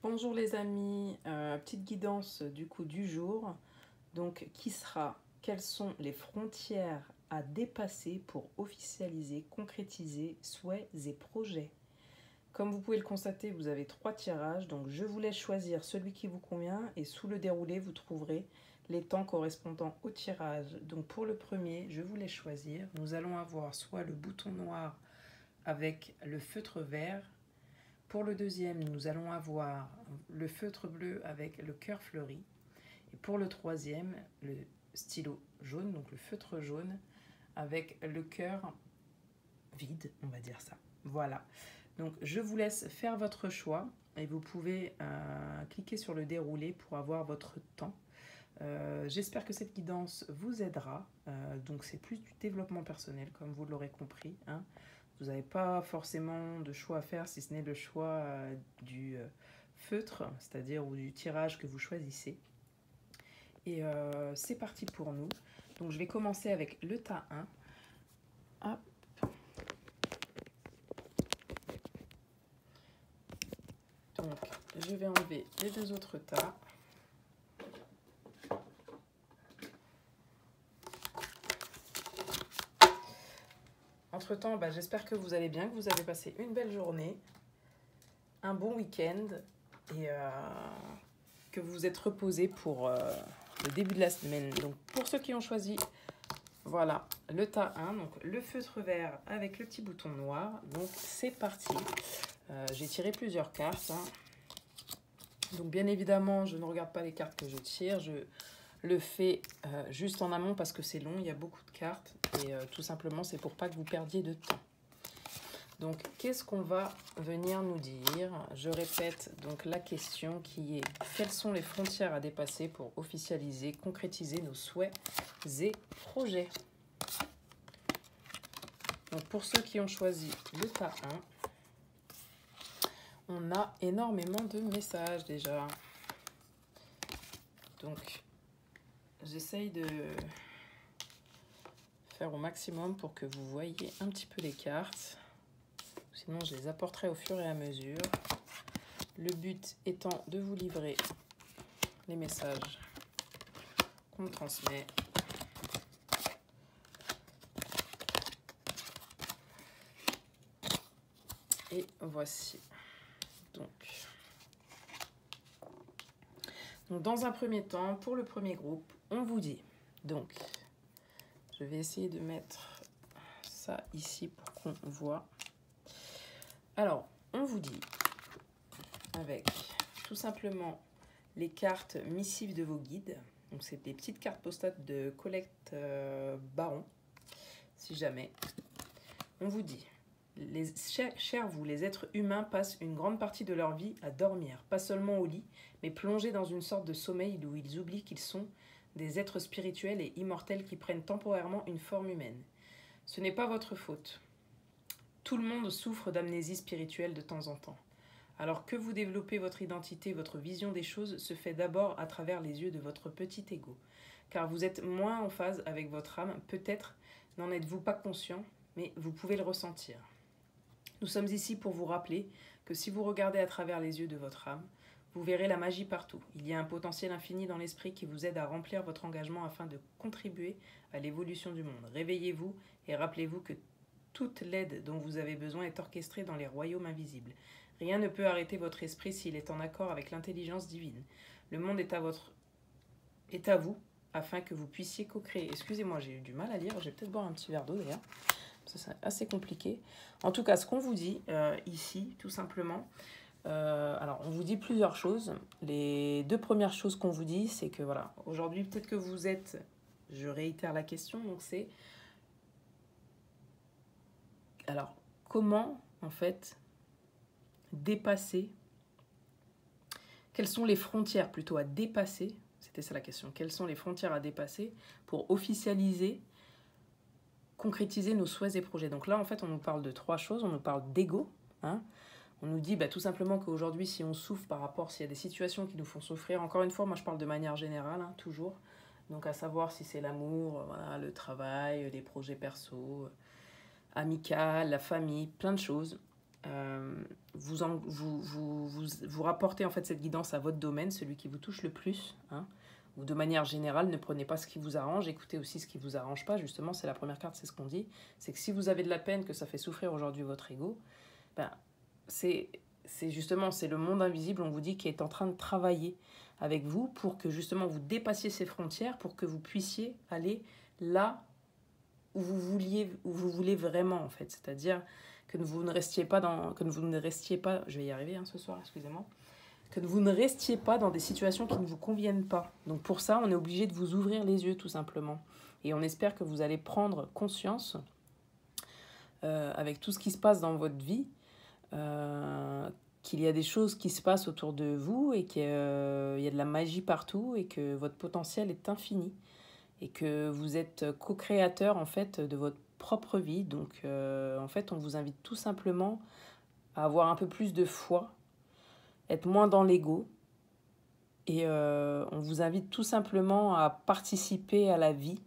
Bonjour les amis, petite guidance du coup du jour. Donc qui sera, quelles sont les frontières à dépasser pour officialiser, concrétiser souhaits et projets? Comme vous pouvez le constater, vous avez 3 tirages, donc je vous laisse choisir celui qui vous convient et sous le déroulé, vous trouverez les temps correspondant au tirage. Donc pour le premier, je vous laisse choisir. Nous allons avoir soit le bouton noir avec le feutre vert. Pour le deuxième, nous allons avoir le feutre bleu avec le cœur fleuri. Et pour le troisième, le stylo jaune, donc le feutre jaune, avec le cœur vide, on va dire ça. Voilà. Donc je vous laisse faire votre choix et vous pouvez cliquer sur le déroulé pour avoir votre temps. J'espère que cette guidance vous aidera. Donc c'est plus du développement personnel, comme vous l'aurez compris, hein. Vous n'avez pas forcément de choix à faire si ce n'est le choix du feutre, c'est-à-dire ou du tirage que vous choisissez. Et c'est parti pour nous. Donc je vais commencer avec le tas 1. Hop. Donc je vais enlever les deux autres tas. Entre-temps, j'espère que vous allez bien, que vous avez passé une belle journée, un bon week-end et que vous vous êtes reposé pour le début de la semaine. Donc pour ceux qui ont choisi, voilà, le tas 1, donc le feutre vert avec le petit bouton noir. Donc c'est parti. J'ai tiré plusieurs cartes, hein. Donc bien évidemment, je ne regarde pas les cartes que je tire, je le fais juste en amont parce que c'est long, il y a beaucoup de cartes et tout simplement c'est pour pas que vous perdiez de temps. Donc qu'est-ce qu'on va venir nous dire? Je répète donc la question qui est: quelles sont les frontières à dépasser pour officialiser, concrétiser nos souhaits et projets? Donc pour ceux qui ont choisi le tas 1, on a énormément de messages déjà. Donc j'essaye de faire au maximum pour que vous voyez un petit peu les cartes. Sinon, je les apporterai au fur et à mesure. Le but étant de vous livrer les messages qu'on me transmet. Et voici. Donc, dans un premier temps, pour le premier groupe, on vous dit. Donc, je vais essayer de mettre ça ici pour qu'on voit. Alors, on vous dit, avec tout simplement les cartes missives de vos guides. Donc, c'est des petites cartes postales de collecte Baron, si jamais. On vous dit, chers vous, les êtres humains passent une grande partie de leur vie à dormir, pas seulement au lit, mais plongés dans une sorte de sommeil où ils oublient qu'ils sont des êtres spirituels et immortels qui prennent temporairement une forme humaine. Ce n'est pas votre faute. Tout le monde souffre d'amnésie spirituelle de temps en temps. Alors que vous développez votre identité, votre vision des choses se fait d'abord à travers les yeux de votre petit ego. Car vous êtes moins en phase avec votre âme, peut-être n'en êtes-vous pas conscient, mais vous pouvez le ressentir. Nous sommes ici pour vous rappeler que si vous regardez à travers les yeux de votre âme, vous verrez la magie partout. Il y a un potentiel infini dans l'esprit qui vous aide à remplir votre engagement afin de contribuer à l'évolution du monde. Réveillez-vous et rappelez-vous que toute l'aide dont vous avez besoin est orchestrée dans les royaumes invisibles. Rien ne peut arrêter votre esprit s'il est en accord avec l'intelligence divine. Le monde est à vous afin que vous puissiez co-créer. Excusez-moi, j'ai eu du mal à lire. Je vais peut-être boire un petit verre d'eau d'ailleurs. Ça, c'est assez compliqué. En tout cas, ce qu'on vous dit ici, tout simplement, alors on vous dit plusieurs choses. Les deux premières choses qu'on vous dit, c'est que voilà, aujourd'hui, peut-être que vous êtes, je réitère la question, donc c'est, alors, comment, en fait, dépasser, quelles sont les frontières plutôt à dépasser, c'était ça la question, quelles sont les frontières à dépasser pour officialiser, concrétiser nos souhaits et projets. Donc là, en fait, on nous parle de 3 choses. On nous parle d'ego, hein. On nous dit tout simplement qu'aujourd'hui, si on souffre par rapport, s'il y a des situations qui nous font souffrir, encore une fois, moi je parle de manière générale, hein, toujours. Donc à savoir si c'est l'amour, voilà, le travail, les projets perso, amical, la famille, plein de choses. vous rapportez en fait cette guidance à votre domaine, celui qui vous touche le plus, hein, ou de manière générale, ne prenez pas ce qui vous arrange, écoutez aussi ce qui vous arrange pas, justement, c'est la première carte, c'est ce qu'on dit, c'est que si vous avez de la peine, que ça fait souffrir aujourd'hui votre ego, ben, c'est justement, c'est le monde invisible, on vous dit, qui est en train de travailler avec vous pour que justement vous dépassiez ces frontières, pour que vous puissiez aller là où vous voulez vraiment, en fait, c'est-à-dire que vous ne restiez pas je vais y arriver ce soir, excusez-moi, que vous ne restiez pas dans des situations qui ne vous conviennent pas. Donc pour ça, on est obligé de vous ouvrir les yeux tout simplement. Et on espère que vous allez prendre conscience, avec tout ce qui se passe dans votre vie, qu'il y a des choses qui se passent autour de vous et qu'il y a de la magie partout et que votre potentiel est infini et que vous êtes co-créateur en fait de votre propre vie. Donc en fait, on vous invite tout simplement à avoir un peu plus de foi, être moins dans l'ego, et on vous invite tout simplement à participer à la vie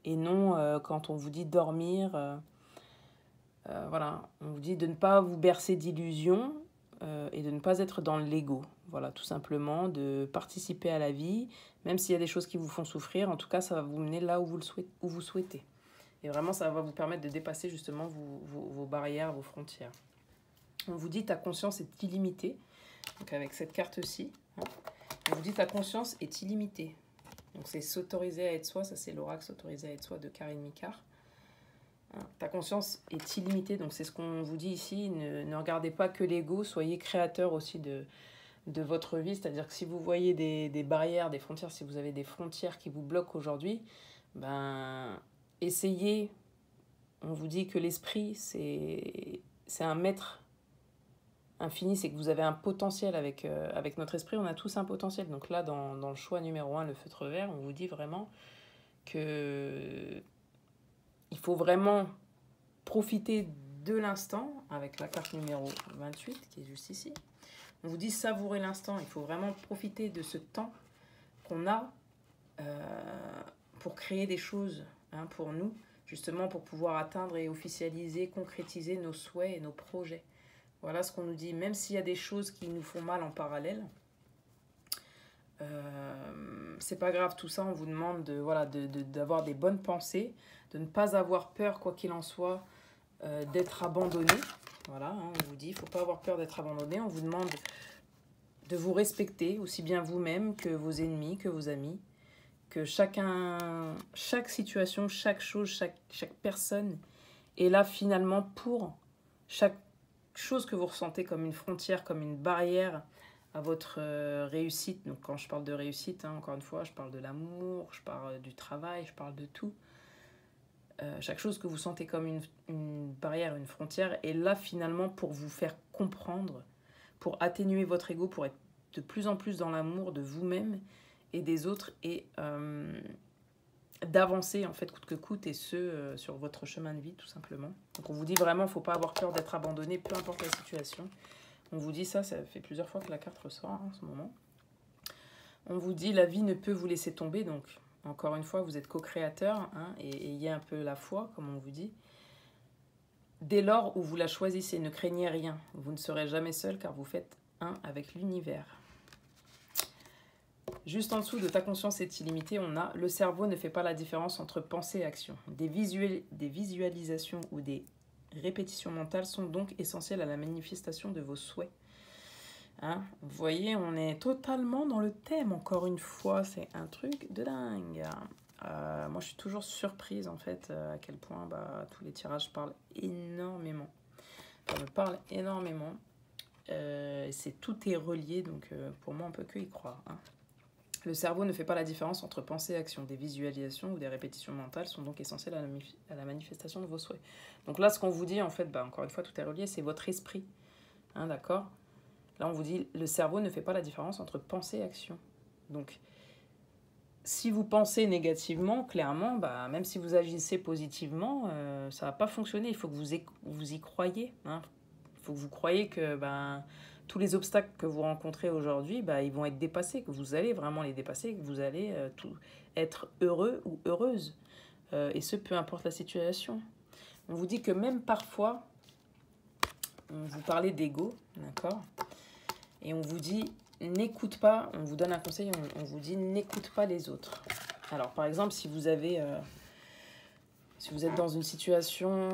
et non quand on vous dit dormir, voilà, on vous dit de ne pas vous bercer d'illusions et de ne pas être dans l'ego. Voilà, tout simplement, de participer à la vie, même s'il y a des choses qui vous font souffrir, en tout cas, ça va vous mener là où vous souhaitez. Et vraiment, ça va vous permettre de dépasser justement vos barrières, vos frontières. On vous dit ta conscience est illimitée. Donc avec cette carte-ci, hein, on vous dit ta conscience est illimitée. Donc c'est s'autoriser à être soi, ça c'est l'oracle s'autoriser à être soi de Karine Micard. Hein, ta conscience est illimitée, donc c'est ce qu'on vous dit ici. Ne regardez pas que l'ego, soyez créateur aussi de votre vie. C'est-à-dire que si vous voyez des barrières, des frontières, si vous avez des frontières qui vous bloquent aujourd'hui, ben essayez. On vous dit que l'esprit, c'est un maître infini, c'est que vous avez un potentiel avec notre esprit, on a tous un potentiel. Donc là, dans le choix numéro 1, le feutre vert, on vous dit vraiment que il faut vraiment profiter de l'instant avec la carte numéro 28 qui est juste ici. On vous dit savourer l'instant, il faut vraiment profiter de ce temps qu'on a pour créer des choses pour nous, justement pour pouvoir atteindre et officialiser, concrétiser nos souhaits et nos projets. Voilà ce qu'on nous dit, même s'il y a des choses qui nous font mal en parallèle, c'est pas grave, tout ça, on vous demande d'avoir des bonnes pensées, de ne pas avoir peur, quoi qu'il en soit, d'être abandonné. Voilà, on vous dit, il ne faut pas avoir peur d'être abandonné. On vous demande de vous respecter, aussi bien vous-même que vos ennemis, que vos amis, que chaque situation, chaque chose, chaque personne est là finalement pour chaque chose que vous ressentez comme une frontière, comme une barrière à votre réussite. Donc quand je parle de réussite, encore une fois, je parle de l'amour, je parle du travail, je parle de tout. Chaque chose que vous sentez comme une barrière, une frontière, est là finalement pour vous faire comprendre, pour atténuer votre ego, pour être de plus en plus dans l'amour de vous-même et des autres, et d'avancer en fait coûte que coûte, et sur votre chemin de vie tout simplement. Donc on vous dit vraiment, il ne faut pas avoir peur d'être abandonné, peu importe la situation. On vous dit ça fait plusieurs fois que la carte ressort en ce moment. On vous dit la vie ne peut vous laisser tomber, donc encore une fois, vous êtes co-créateur, et ayez un peu la foi, comme on vous dit. Dès lors où vous la choisissez, ne craignez rien. Vous ne serez jamais seul car vous faites un avec l'univers. Juste en dessous de ta conscience est illimitée, on a le cerveau ne fait pas la différence entre pensée et action. Des visualisations ou des répétitions mentales sont donc essentielles à la manifestation de vos souhaits. Vous voyez, on est totalement dans le thème, encore une fois, c'est un truc de dingue. Moi, je suis toujours surprise, en fait, à quel point tous les tirages parlent énormément. Ça me parle énormément. Tout est relié, donc pour moi, on ne peut que y croire. Le cerveau ne fait pas la différence entre pensée et action. Des visualisations ou des répétitions mentales sont donc essentielles à la manifestation de vos souhaits. Donc là, ce qu'on vous dit, en fait, encore une fois, tout est relié, c'est votre esprit. D'accord ? Là, on vous dit, le cerveau ne fait pas la différence entre pensée et action. Donc, si vous pensez négativement, clairement, même si vous agissez positivement, ça ne va pas fonctionner. Il faut que vous y croyiez. Il faut que vous croyiez que tous les obstacles que vous rencontrez aujourd'hui, ils vont être dépassés, que vous allez vraiment les dépasser, que vous allez être heureux ou heureuse. Et ce, peu importe la situation. On vous dit que même parfois, on vous parlait d'ego, d'accord? Et on vous dit, n'écoute pas, on vous donne un conseil, on vous dit, n'écoute pas les autres. Alors, par exemple, si vous avez... si vous êtes dans une situation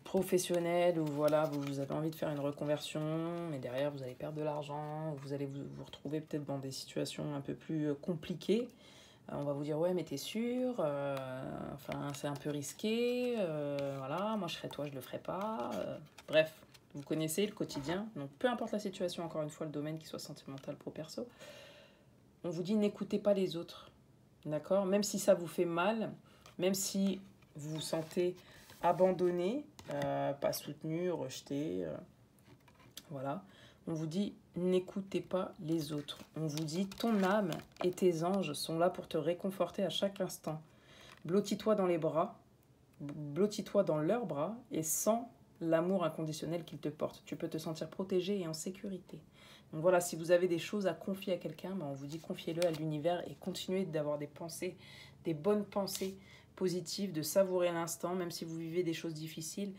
professionnelle où voilà, vous avez envie de faire une reconversion, mais derrière vous allez perdre de l'argent, vous allez vous retrouver peut-être dans des situations un peu plus compliquées, on va vous dire ouais mais t'es sûr, enfin c'est un peu risqué, voilà, moi je serais toi je le ferais pas, bref, vous connaissez le quotidien, donc peu importe la situation, encore une fois le domaine qui soit sentimental, pro, perso, on vous dit n'écoutez pas les autres, d'accord, même si ça vous fait mal, même si vous vous sentez abandonné, pas soutenu, rejeté, voilà. On vous dit, n'écoutez pas les autres. On vous dit, ton âme et tes anges sont là pour te réconforter à chaque instant. Blottis-toi dans les bras, blottis-toi dans leurs bras et sens l'amour inconditionnel qu'ils te portent. Tu peux te sentir protégé et en sécurité. Donc voilà, si vous avez des choses à confier à quelqu'un, ben on vous dit confiez-le à l'univers et continuez d'avoir des pensées, des bonnes pensées positives, de savourer l'instant, même si vous vivez des choses difficiles.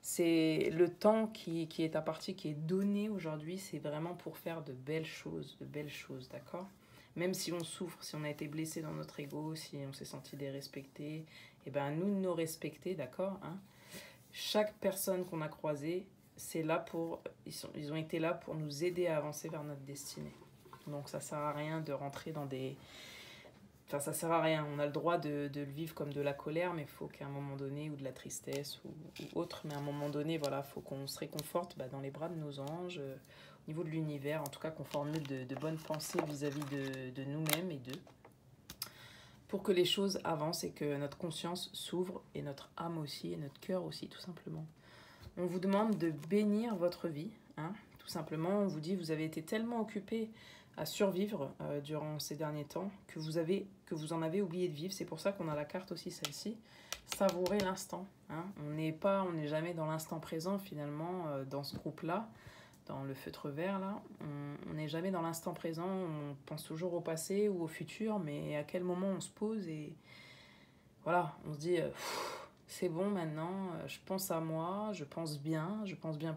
C'est le temps qui est imparti, qui est donné aujourd'hui, c'est vraiment pour faire de belles choses, d'accord? Même si on souffre, si on a été blessé dans notre ego, si on s'est senti dérespecté, et ben nous de nous respecter, d'accord, hein? Chaque personne qu'on a croisée, c'est là pour, ils ont été là pour nous aider à avancer vers notre destinée. Donc ça sert à rien de rentrer dans des... Enfin, ça sert à rien. On a le droit de le vivre comme de la colère, mais il faut qu'à un moment donné, ou de la tristesse, ou autre, mais à un moment donné, voilà, il faut qu'on se réconforte dans les bras de nos anges, au niveau de l'univers, en tout cas qu'on formule de bonnes pensées vis-à-vis de nous-mêmes et d'eux, pour que les choses avancent et que notre conscience s'ouvre, et notre âme aussi, et notre cœur aussi, tout simplement. On vous demande de bénir votre vie, hein, tout simplement. On vous dit, vous avez été tellement occupé à survivre durant ces derniers temps que vous en avez oublié de vivre. C'est pour ça qu'on a la carte aussi, celle-ci. Savourer l'instant. Hein. On n'est jamais dans l'instant présent finalement dans ce groupe-là, dans le feutre vert là. On n'est jamais dans l'instant présent. On pense toujours au passé ou au futur, mais à quel moment on se pose et voilà, on se dit c'est bon maintenant. Je pense à moi, je pense bien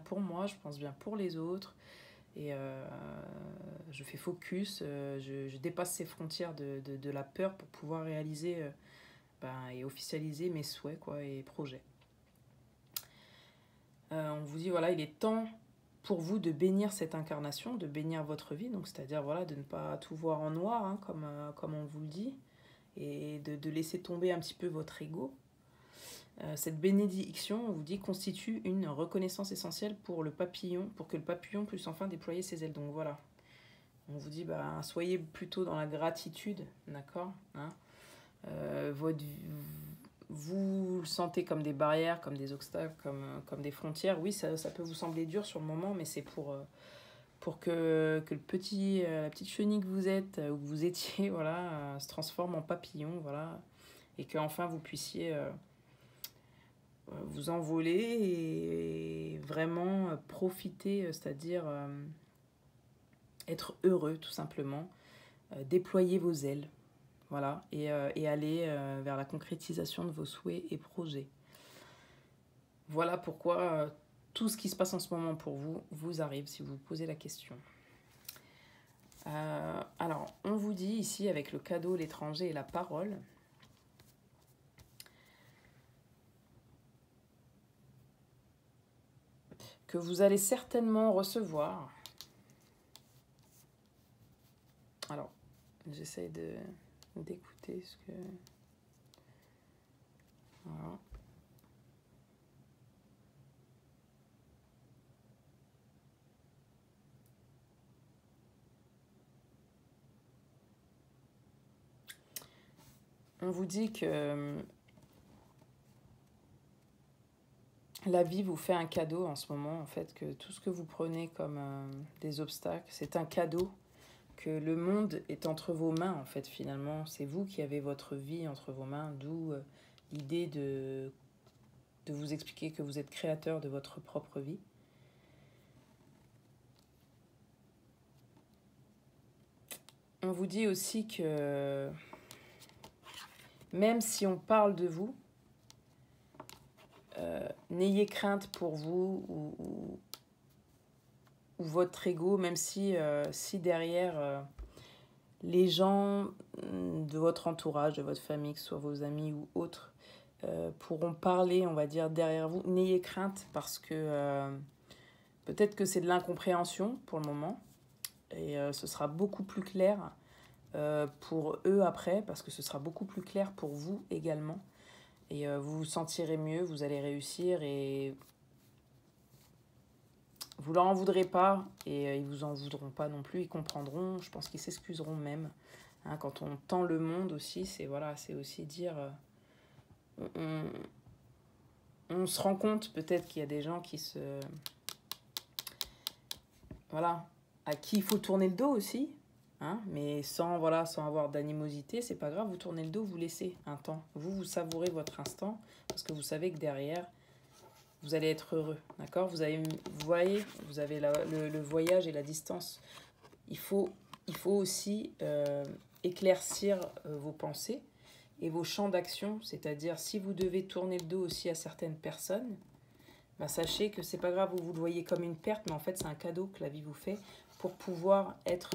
pour moi, je pense bien pour les autres. Et je fais focus, je dépasse ces frontières de la peur pour pouvoir réaliser et officialiser mes souhaits quoi, et projets. On vous dit, voilà, il est temps pour vous de bénir cette incarnation, de bénir votre vie, donc c'est-à-dire voilà, de ne pas tout voir en noir, hein, comme on vous le dit, et de laisser tomber un petit peu votre ego. Cette bénédiction, on vous dit, constitue une reconnaissance essentielle pour le papillon, pour que le papillon puisse enfin déployer ses ailes. Donc voilà, on vous dit, soyez plutôt dans la gratitude, d'accord, hein, vous le sentez comme des barrières, comme des obstacles, comme des frontières. Oui, ça peut vous sembler dur sur le moment, mais c'est pour que la petite chenille que vous êtes, ou que vous étiez, voilà, se transforme en papillon, voilà, et qu'enfin vous puissiez... vous envoler et vraiment profiter, c'est-à-dire être heureux tout simplement, déployer vos ailes, voilà, et aller vers la concrétisation de vos souhaits et projets. Voilà pourquoi tout ce qui se passe en ce moment pour vous vous arrive si vous vous posez la question. Alors, on vous dit ici avec le cadeau, l'étranger et la parole, que vous allez certainement recevoir. Alors, j'essaie d'écouter ce que... Voilà. On vous dit que la vie vous fait un cadeau en ce moment, en fait, que tout ce que vous prenez comme des obstacles, c'est un cadeau, que le monde est entre vos mains, en fait, finalement. C'est vous qui avez votre vie entre vos mains, d'où l'idée de vous expliquer que vous êtes créateur de votre propre vie. On vous dit aussi que même si on parle de vous, n'ayez crainte pour vous ou ou votre ego, même si, si derrière les gens de votre entourage, de votre famille, que ce soit vos amis ou autres, pourront parler, on va dire, derrière vous. N'ayez crainte parce que peut-être que c'est de l'incompréhension pour le moment et ce sera beaucoup plus clair pour eux après parce que ce sera beaucoup plus clair pour vous également. Et vous vous sentirez mieux, vous allez réussir et vous leur en voudrez pas et ils vous en voudront pas non plus, ils comprendront, je pense qu'ils s'excuseront même. Hein, quand on tend le monde aussi, c'est voilà, c'est aussi dire... on se rend compte peut-être qu'il y a des gens qui se... Voilà, à qui il faut tourner le dos aussi, hein, mais sans, voilà, sans avoir d'animosité, c'est pas grave, vous tournez le dos, vous laissez un temps. Vous savourez votre instant parce que vous savez que derrière, vous allez être heureux, d'accord? Vous voyez, vous avez le voyage et la distance. Il faut aussi éclaircir vos pensées et vos champs d'action, c'est-à-dire si vous devez tourner le dos aussi à certaines personnes, bah sachez que c'est pas grave, vous le voyez comme une perte, mais en fait c'est un cadeau que la vie vous fait pour pouvoir être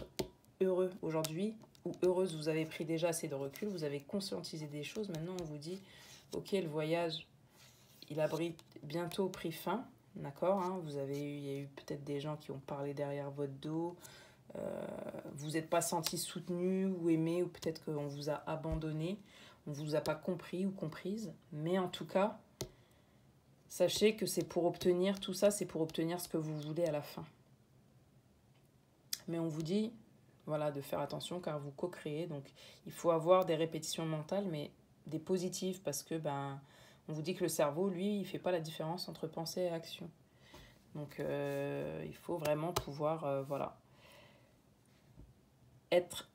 heureux aujourd'hui ou heureuse. Vous avez pris déjà assez de recul, vous avez conscientisé des choses, maintenant on vous dit ok, le voyage il a bientôt pris fin, d'accord, hein, il y a eu peut-être des gens qui ont parlé derrière votre dos, vous n'êtes pas senti soutenu ou aimé, ou peut-être qu'on vous a abandonné, on ne vous a pas compris ou comprise, mais en tout cas, sachez que c'est pour obtenir tout ça, c'est pour obtenir ce que vous voulez à la fin. Mais on vous dit, voilà, de faire attention car vous co-créez, donc il faut avoir des répétitions mentales, mais des positives, parce que on vous dit que le cerveau, lui, il ne fait pas la différence entre pensée et action. Donc il faut vraiment pouvoir, voilà, être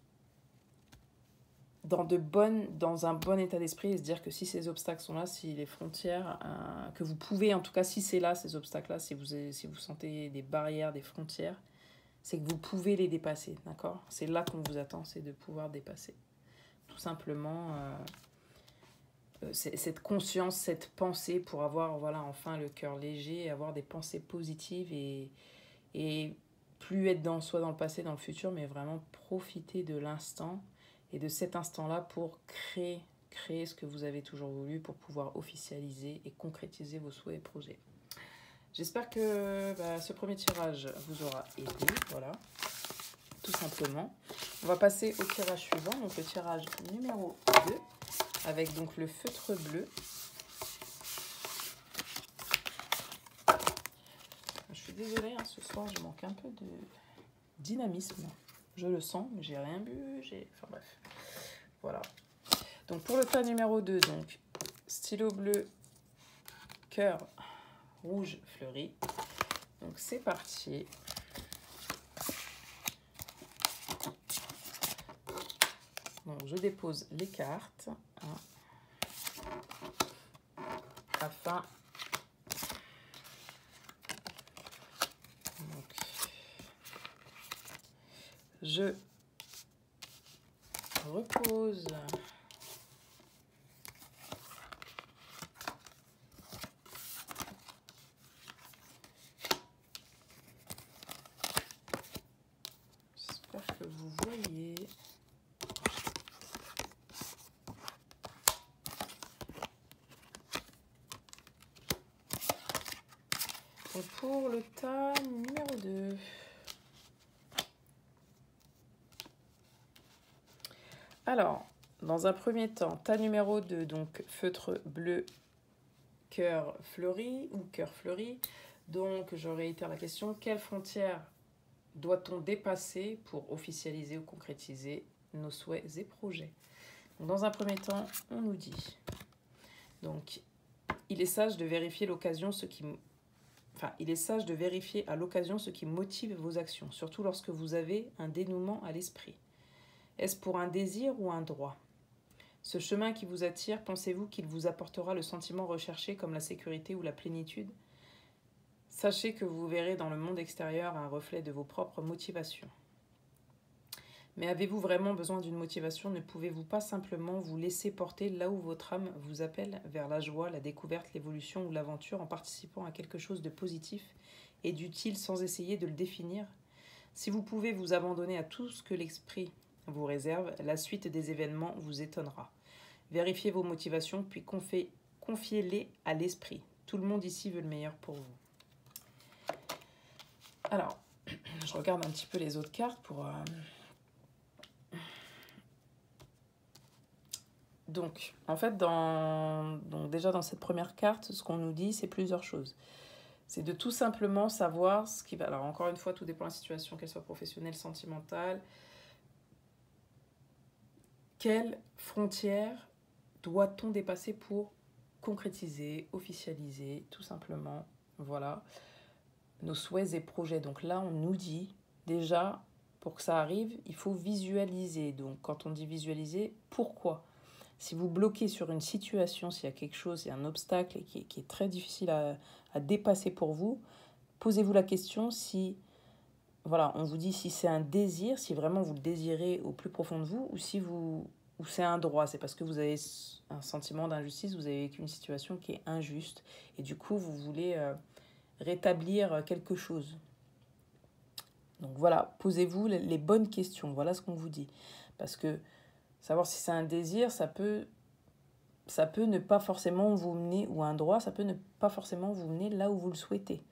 dans un bon état d'esprit et se dire que si ces obstacles sont là, si les frontières, que vous pouvez, en tout cas si c'est là, ces obstacles-là, si vous sentez des barrières, des frontières, c'est que vous pouvez les dépasser, d'accord? C'est là qu'on vous attend, c'est de pouvoir dépasser. Tout simplement, cette conscience, cette pensée pour avoir, voilà, enfin le cœur léger, avoir des pensées positives et plus être soit dans le passé, dans le futur, mais vraiment profiter de l'instant et de cet instant-là pour créer ce que vous avez toujours voulu pour pouvoir officialiser et concrétiser vos souhaits et projets. J'espère que ce premier tirage vous aura aidé, voilà, tout simplement. On va passer au tirage suivant, donc le tirage numéro 2, avec donc le feutre bleu. Je suis désolée, hein, ce soir je manque un peu de dynamisme. Je le sens, mais j'ai rien bu, enfin bref. Voilà. Donc pour le tas numéro 2, donc stylo bleu, cœur rouge fleuri. Donc c'est parti. Donc je dépose les cartes afin je repose j'espère que vous voyez. Donc pour le tas numéro 2. Alors, dans un premier temps, tas numéro 2, donc feutre bleu, cœur fleuri ou cœur fleuri. Donc, je réitère la question, quelle frontière doit-on dépasser pour officialiser ou concrétiser nos souhaits et projets? Donc, dans un premier temps, on nous dit, donc, il est sage de vérifier l'occasion il est sage de vérifier à l'occasion ce qui motive vos actions, surtout lorsque vous avez un dénouement à l'esprit. Est-ce pour un désir ou un droit? Ce chemin qui vous attire, pensez-vous qu'il vous apportera le sentiment recherché comme la sécurité ou la plénitude? Sachez que vous verrez dans le monde extérieur un reflet de vos propres motivations. Mais avez-vous vraiment besoin d'une motivation? Ne pouvez-vous pas simplement vous laisser porter là où votre âme vous appelle vers la joie, la découverte, l'évolution ou l'aventure en participant à quelque chose de positif et d'utile sans essayer de le définir? Si vous pouvez vous abandonner à tout ce que l'esprit vous réserve, la suite des événements vous étonnera. Vérifiez vos motivations, puis confiez-les à l'esprit. Tout le monde ici veut le meilleur pour vous. Alors, je regarde un petit peu les autres cartes pour... Donc, en fait, déjà dans cette première carte, ce qu'on nous dit, c'est plusieurs choses. C'est de tout simplement savoir ce qui va... Alors, encore une fois, tout dépend de la situation, qu'elle soit professionnelle, sentimentale. Quelles frontières doit-on dépasser pour concrétiser, officialiser, tout simplement, voilà, nos souhaits et projets. Donc là, on nous dit, déjà, pour que ça arrive, il faut visualiser. Donc, quand on dit visualiser, pourquoi ? Si vous bloquez sur une situation, s'il y a quelque chose, il y a un obstacle et qui est très difficile à dépasser pour vous, posez-vous la question si, voilà, on vous dit si c'est un désir, si vraiment vous le désirez au plus profond de vous, ou c'est un droit, c'est parce que vous avez un sentiment d'injustice, vous avez vécu une situation qui est injuste, et du coup, vous voulez rétablir quelque chose. Donc voilà, posez-vous les bonnes questions, voilà ce qu'on vous dit. Parce que savoir si c'est un désir, ça peut ne pas forcément vous mener, ou un droit, ça peut ne pas forcément vous mener là où vous le souhaitez.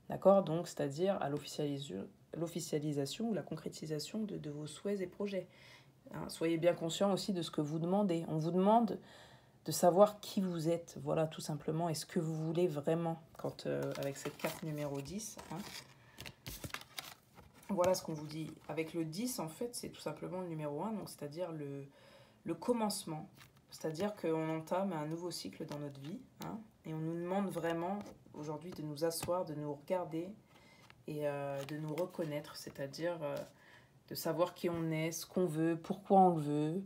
D'accord ? Donc, c'est-à-dire à l'officialisation ou la concrétisation de vos souhaits et projets. Hein, soyez bien conscient aussi de ce que vous demandez. On vous demande de savoir qui vous êtes, voilà, tout simplement, et ce que vous voulez vraiment, quand, avec cette carte numéro 10. Hein. Voilà ce qu'on vous dit. Avec le 10, en fait, c'est tout simplement le numéro 1, donc c'est-à-dire le commencement. C'est-à-dire qu'on entame un nouveau cycle dans notre vie, hein, et on nous demande vraiment, aujourd'hui, de nous asseoir, de nous regarder et de nous reconnaître, c'est-à-dire de savoir qui on est, ce qu'on veut, pourquoi on le veut,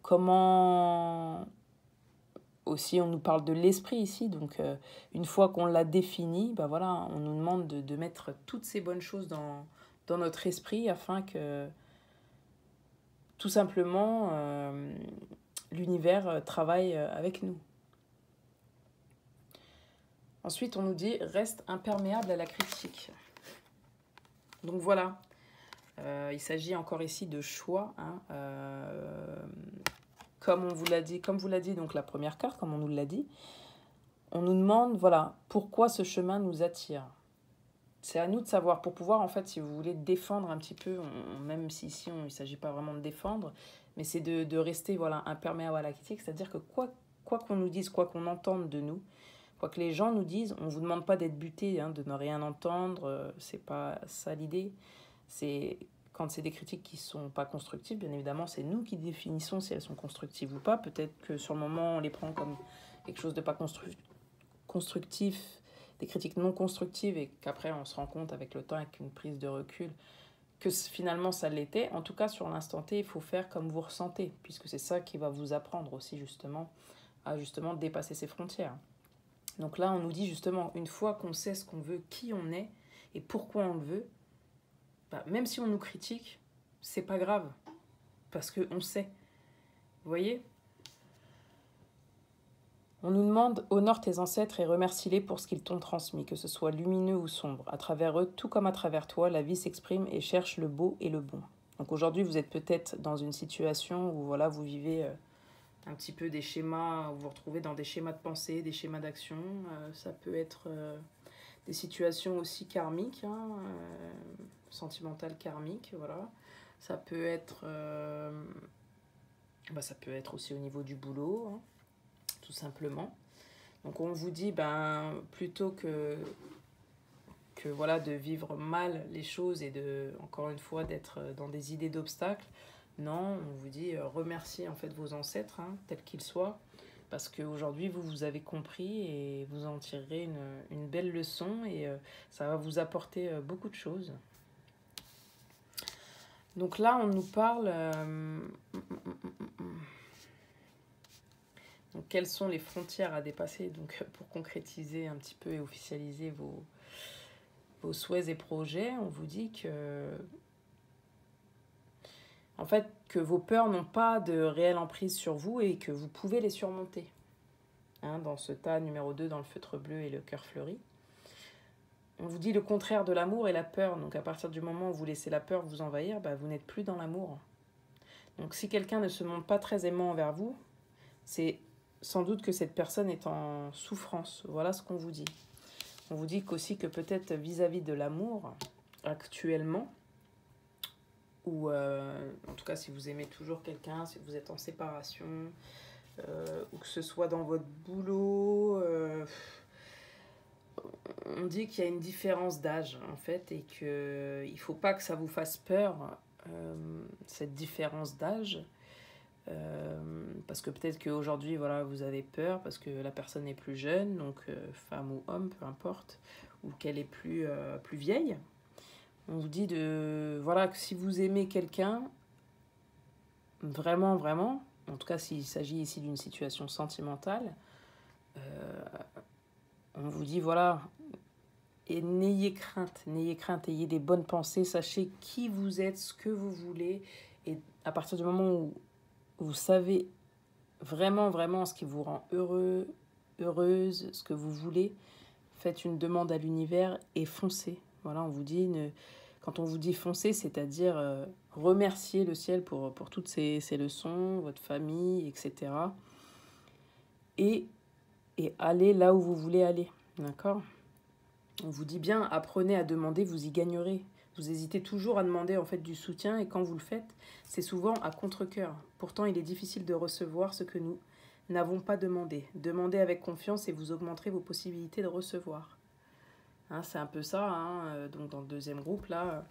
comment... Aussi, on nous parle de l'esprit ici, donc une fois qu'on l'a défini, ben voilà, on nous demande de mettre toutes ces bonnes choses dans notre esprit afin que, tout simplement, l'univers travaille avec nous. Ensuite, on nous dit « reste imperméable à la critique ». Donc voilà, il s'agit encore ici de choix, hein, comme vous l'a dit, donc la première carte, comme on nous l'a dit, on nous demande, voilà, pourquoi ce chemin nous attire. C'est à nous de savoir, pour pouvoir, en fait, si vous voulez défendre un petit peu, même si ici, il ne s'agit pas vraiment de défendre, mais c'est de rester, voilà, imperméable à la critique, c'est-à-dire que quoi qu'on nous dise, quoi qu'on entende de nous, quoi que les gens nous disent, on ne vous demande pas d'être buté, hein, de ne rien entendre, c'est pas ça l'idée, c'est... Quand c'est des critiques qui ne sont pas constructives, bien évidemment, c'est nous qui définissons si elles sont constructives ou pas. Peut-être que sur le moment, on les prend comme quelque chose de pas constructif, des critiques non constructives, et qu'après, on se rend compte avec le temps, avec une prise de recul, que finalement, ça l'était. En tout cas, sur l'instant T, il faut faire comme vous ressentez, puisque c'est ça qui va vous apprendre aussi, justement, à justement dépasser ces frontières. Donc là, on nous dit justement, une fois qu'on sait ce qu'on veut, qui on est, et pourquoi on le veut, bah, même si on nous critique, c'est pas grave, parce qu'on sait. Vous voyez ? On nous demande « honore tes ancêtres et remercie-les pour ce qu'ils t'ont transmis, que ce soit lumineux ou sombre. À travers eux, tout comme à travers toi, la vie s'exprime et cherche le beau et le bon. » Donc aujourd'hui, vous êtes peut-être dans une situation où voilà, vous vivez un petit peu des schémas, vous vous retrouvez dans des schémas de pensée, des schémas d'action. Ça peut être des situations aussi karmiques, hein, sentimentales karmiques, voilà. Ça peut être aussi au niveau du boulot, hein, tout simplement. Donc on vous dit, plutôt que voilà, de vivre mal les choses et encore une fois, d'être dans des idées d'obstacles, non, on vous dit remerciez en fait vos ancêtres, hein, tels qu'ils soient, parce qu'aujourd'hui, vous avez compris et vous en tirerez une belle leçon et ça va vous apporter beaucoup de choses. Donc là, on nous parle... Donc, quelles sont les frontières à dépasser donc, pour concrétiser un petit peu et officialiser vos souhaits et projets? On vous dit que... En fait, que vos peurs n'ont pas de réelle emprise sur vous et que vous pouvez les surmonter. Hein, dans ce tas numéro 2, dans le feutre bleu et le cœur fleuri. on vous dit le contraire de l'amour et la peur. Donc à partir du moment où vous laissez la peur vous envahir, bah, vous n'êtes plus dans l'amour. Donc si quelqu'un ne se montre pas très aimant envers vous, c'est sans doute que cette personne est en souffrance. Voilà ce qu'on vous dit. On vous dit qu'aussi que peut-être vis-à-vis de l'amour, actuellement, ou en tout cas si vous aimez toujours quelqu'un, si vous êtes en séparation, ou que ce soit dans votre boulot, on dit qu'il y a une différence d'âge en fait et qu'il ne faut pas que ça vous fasse peur, cette différence d'âge. Parce que peut-être qu'aujourd'hui voilà, vous avez peur parce que la personne est plus jeune, donc femme ou homme, peu importe, ou qu'elle est plus vieille. On vous dit voilà, que si vous aimez quelqu'un, vraiment, vraiment, en tout cas s'il s'agit ici d'une situation sentimentale, on vous dit voilà, et n'ayez crainte, ayez des bonnes pensées, sachez qui vous êtes, ce que vous voulez, et à partir du moment où vous savez vraiment, vraiment ce qui vous rend heureux, heureuse, ce que vous voulez, faites une demande à l'univers et foncez. Voilà, on vous dit, quand on vous dit foncez, c'est-à-dire remercier le ciel pour toutes ces leçons, votre famille, etc. Et allez là où vous voulez aller, d'accord ? On vous dit bien, apprenez à demander, vous y gagnerez. Vous hésitez toujours à demander en fait du soutien et quand vous le faites, c'est souvent à contre-cœur. Pourtant, il est difficile de recevoir ce que nous n'avons pas demandé. Demandez avec confiance et vous augmenterez vos possibilités de recevoir. Hein, c'est un peu ça. Hein. Donc dans le deuxième groupe, là,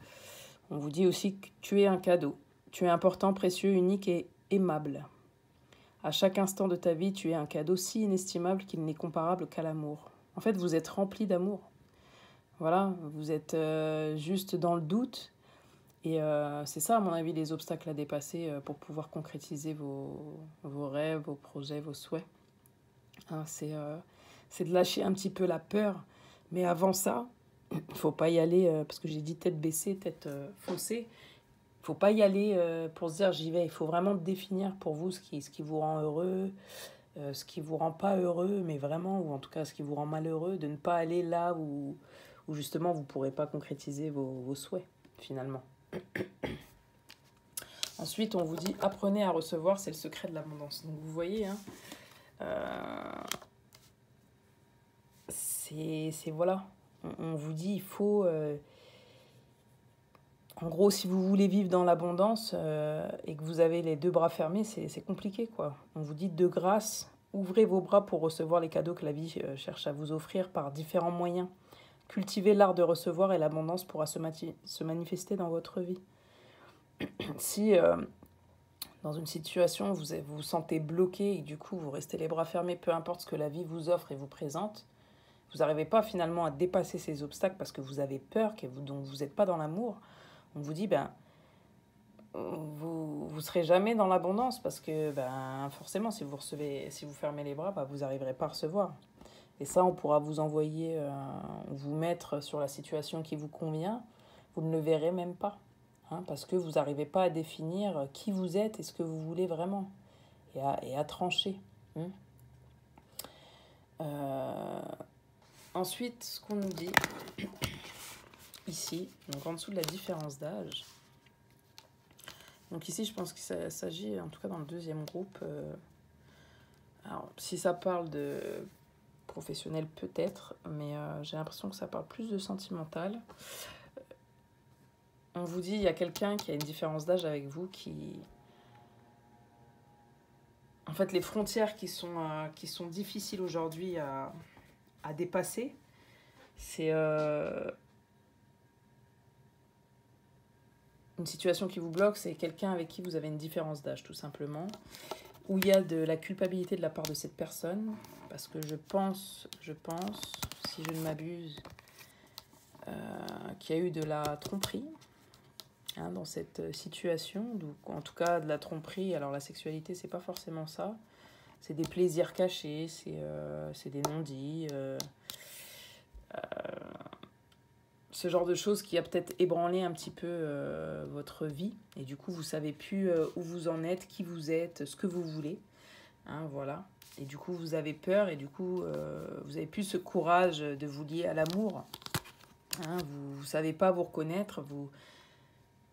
on vous dit aussi que tu es un cadeau. Tu es important, précieux, unique et aimable. À chaque instant de ta vie, tu es un cadeau si inestimable qu'il n'est comparable qu'à l'amour. En fait, vous êtes rempli d'amour. Voilà, vous êtes juste dans le doute. Et c'est ça, à mon avis, les obstacles à dépasser pour pouvoir concrétiser vos rêves, vos projets, vos souhaits. Hein, c'est de lâcher un petit peu la peur. Mais avant ça, il ne faut pas y aller, parce que j'ai dit tête baissée, tête foncée. Il ne faut pas y aller pour se dire j'y vais. Il faut vraiment définir pour vous ce qui vous rend heureux, ce qui vous rend pas heureux, mais vraiment, ou en tout cas ce qui vous rend malheureux, de ne pas aller là où justement vous ne pourrez pas concrétiser vos souhaits, finalement. Ensuite, on vous dit apprenez à recevoir, c'est le secret de l'abondance. Donc vous voyez, hein, c'est voilà, on vous dit il faut, en gros, si vous voulez vivre dans l'abondance et que vous avez les deux bras fermés, c'est compliqué, quoi. On vous dit de grâce, ouvrez vos bras pour recevoir les cadeaux que la vie cherche à vous offrir par différents moyens. Cultivez l'art de recevoir et l'abondance pourra se manifester dans votre vie. Si dans une situation vous vous sentez bloqué et du coup vous restez les bras fermés, peu importe ce que la vie vous offre et vous présente, vous n'arrivez pas finalement à dépasser ces obstacles parce que vous avez peur, donc vous n'êtes pas dans l'amour, on vous dit vous ne serez jamais dans l'abondance parce que forcément si vous fermez les bras, vous n'arriverez pas à recevoir. Et ça, on pourra vous envoyer, vous mettre sur la situation qui vous convient. Vous ne le verrez même pas. Hein, parce que vous n'arrivez pas à définir qui vous êtes et ce que vous voulez vraiment. Et à trancher. Ensuite, ce qu'on nous dit, ici, donc en dessous de la différence d'âge. Donc ici, je pense qu'il s'agit, en tout cas dans le deuxième groupe, alors si ça parle de professionnel peut-être, mais j'ai l'impression que ça parle plus de sentimental. On vous dit il y a quelqu'un qui a une différence d'âge avec vous qui... En fait, les frontières qui sont difficiles aujourd'hui à dépasser, c'est une situation qui vous bloque, c'est quelqu'un avec qui vous avez une différence d'âge, tout simplement, où il y a de la culpabilité de la part de cette personne, parce que je pense, si je ne m'abuse, qu'il y a eu de la tromperie dans cette situation. Donc, en tout cas, de la tromperie. Alors, la sexualité, c'est pas forcément ça. C'est des plaisirs cachés, c'est des non-dits. Ce genre de choses qui a peut-être ébranlé un petit peu votre vie. Et du coup, vous savez plus où vous en êtes, qui vous êtes, ce que vous voulez. Hein, voilà. Et du coup, vous avez peur et du coup, vous n'avez plus ce courage de vous lier à l'amour. Hein, vous ne savez pas vous reconnaître, vous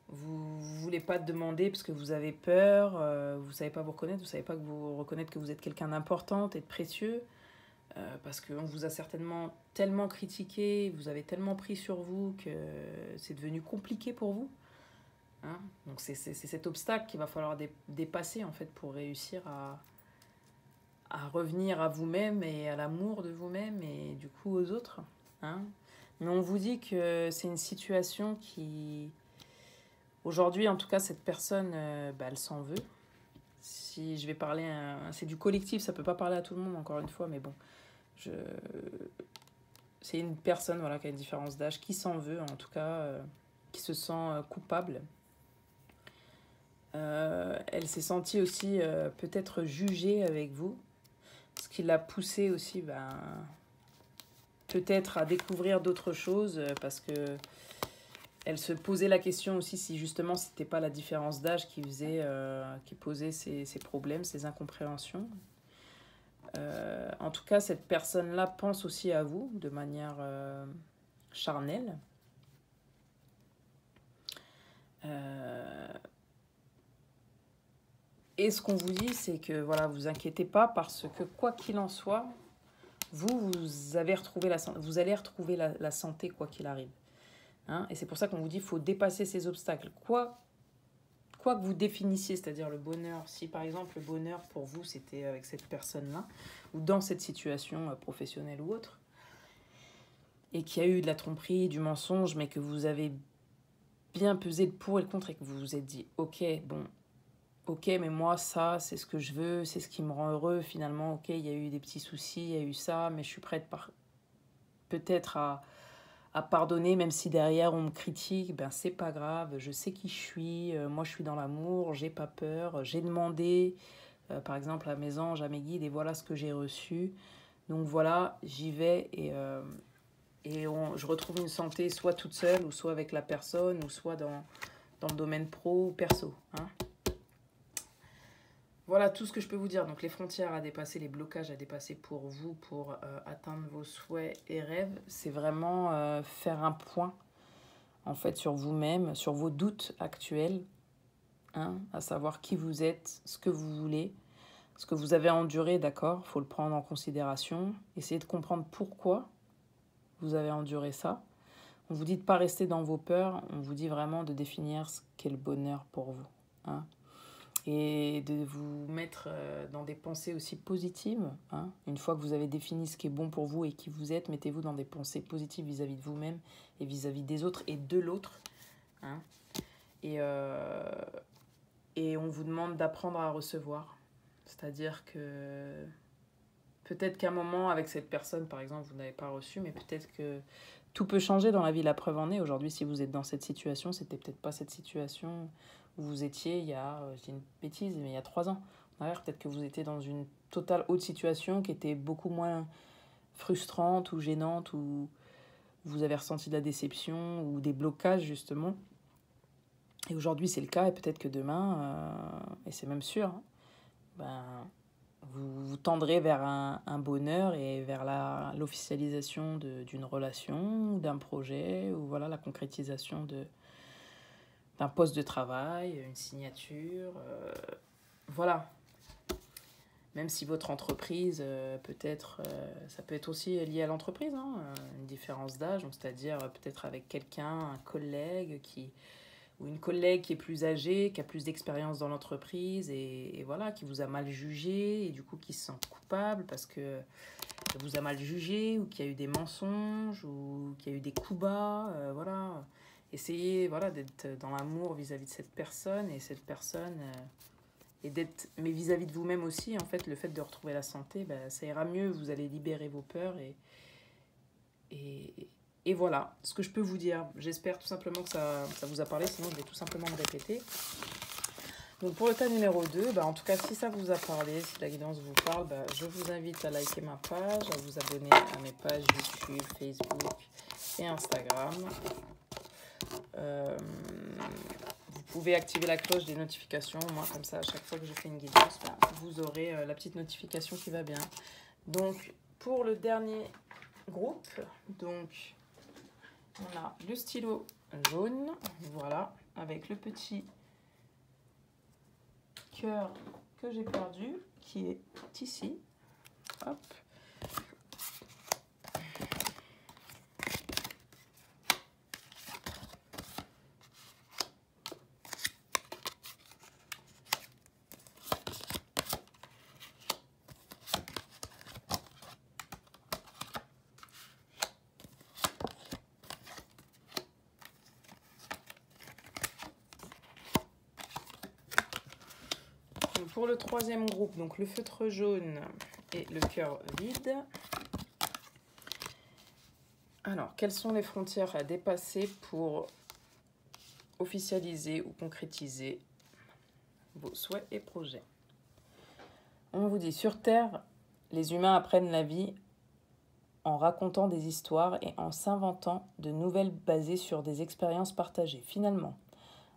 voulez pas demander parce que vous avez peur, vous savez pas vous reconnaître, vous savez pas que vous reconnaître que vous êtes quelqu'un d'important et de précieux, parce qu'on vous a certainement tellement critiqué, vous avez tellement pris sur vous que c'est devenu compliqué pour vous. Hein. Donc c'est cet obstacle qu'il va falloir dépasser en fait pour réussir à revenir à vous-même et à l'amour de vous-même et du coup aux autres. Hein. Mais on vous dit que c'est une situation qui... Aujourd'hui, en tout cas, cette personne, elle s'en veut. Si je vais parler... c'est du collectif, ça ne peut pas parler à tout le monde, encore une fois, mais bon. C'est une personne voilà, qui a une différence d'âge, qui s'en veut, en tout cas, qui se sent coupable. Elle s'est sentie aussi peut-être jugée avec vous, ce qui l'a poussée aussi peut-être à découvrir d'autres choses, parce que elle se posait la question aussi si justement c'était pas la différence d'âge qui posait ces problèmes, ces incompréhensions. En tout cas, cette personne-là pense aussi à vous de manière charnelle. Et ce qu'on vous dit, c'est que voilà, vous inquiétez pas parce que quoi qu'il en soit, vous allez retrouver la santé quoi qu'il arrive. Hein, et c'est pour ça qu'on vous dit qu'il faut dépasser ces obstacles. Quoi que vous définissiez, c'est-à-dire le bonheur, si par exemple le bonheur pour vous c'était avec cette personne-là, ou dans cette situation professionnelle ou autre, et qu'il y a eu de la tromperie, du mensonge, mais que vous avez bien pesé le pour et le contre et que vous vous êtes dit, ok, mais moi ça c'est ce que je veux, c'est ce qui me rend heureux finalement, ok, il y a eu des petits soucis, il y a eu ça, mais je suis prête peut-être à pardonner, même si derrière on me critique, c'est pas grave, je sais qui je suis, moi je suis dans l'amour, j'ai pas peur, j'ai demandé, par exemple à mes anges, à mes guides, et voilà ce que j'ai reçu. Donc voilà, j'y vais et je retrouve une santé soit toute seule, ou soit avec la personne, ou soit dans le domaine pro ou perso. Hein. Voilà tout ce que je peux vous dire. Donc les frontières à dépasser, les blocages à dépasser pour vous, pour atteindre vos souhaits et rêves, c'est vraiment faire un point en fait sur vous-même, sur vos doutes actuels, hein, à savoir qui vous êtes, ce que vous voulez, ce que vous avez enduré, d'accord, il faut le prendre en considération, essayez de comprendre pourquoi vous avez enduré ça. On vous dit de ne pas rester dans vos peurs, on vous dit vraiment de définir ce qu'est le bonheur pour vous. Hein. Et de vous mettre dans des pensées aussi positives. Hein. Une fois que vous avez défini ce qui est bon pour vous et qui vous êtes, mettez-vous dans des pensées positives vis-à-vis de vous-même et vis-à-vis des autres et de l'autre. Hein. Et on vous demande d'apprendre à recevoir. C'est-à-dire que peut-être qu'à un moment, avec cette personne, par exemple, vous n'avez pas reçu, mais peut-être que tout peut changer dans la vie. La preuve en est. Aujourd'hui, si vous êtes dans cette situation, c'était peut-être pas cette situation où vous étiez il y a, je dis une bêtise, mais il y a 3 ans. Peut-être que vous étiez dans une totale autre situation qui était beaucoup moins frustrante ou gênante, où vous avez ressenti de la déception ou des blocages, justement. Et aujourd'hui, c'est le cas, et peut-être que demain, et c'est même sûr, vous tendrez vers un bonheur et vers l'officialisation d'une relation, d'un projet, ou voilà, la concrétisation d'un poste de travail, une signature, voilà. Même si votre entreprise, peut-être, ça peut être aussi lié à l'entreprise, hein, une différence d'âge, c'est-à-dire peut-être avec quelqu'un, un collègue ou une collègue qui est plus âgée, qui a plus d'expérience dans l'entreprise et voilà, qui vous a mal jugé et du coup qui se sent coupable parce que vous a mal jugé ou qu'il y a eu des mensonges ou qu'il y a eu des coups bas, voilà. Essayez d'être dans l'amour vis-à-vis de cette personne et cette personne mais vis-à-vis de vous-même aussi, en fait, le fait de retrouver la santé, ça ira mieux, vous allez libérer vos peurs et voilà ce que je peux vous dire. J'espère tout simplement que ça vous a parlé, sinon je vais tout simplement me répéter. Donc pour le cas numéro 2, en tout cas si ça vous a parlé, si la guidance vous parle, je vous invite à liker ma page, à vous abonner à mes pages YouTube, Facebook et Instagram. Vous pouvez activer la cloche des notifications, moi comme ça à chaque fois que je fais une guidance, vous aurez la petite notification qui va bien. Donc pour le dernier groupe, donc On a le stylo jaune, voilà, avec le petit cœur que j'ai perdu, qui est ici. Hop. Pour le troisième groupe, donc le feutre jaune et le cœur vide. Alors, quelles sont les frontières à dépasser pour officialiser ou concrétiser vos souhaits et projets? On vous dit, sur Terre, les humains apprennent la vie en racontant des histoires et en s'inventant de nouvelles basées sur des expériences partagées. Finalement,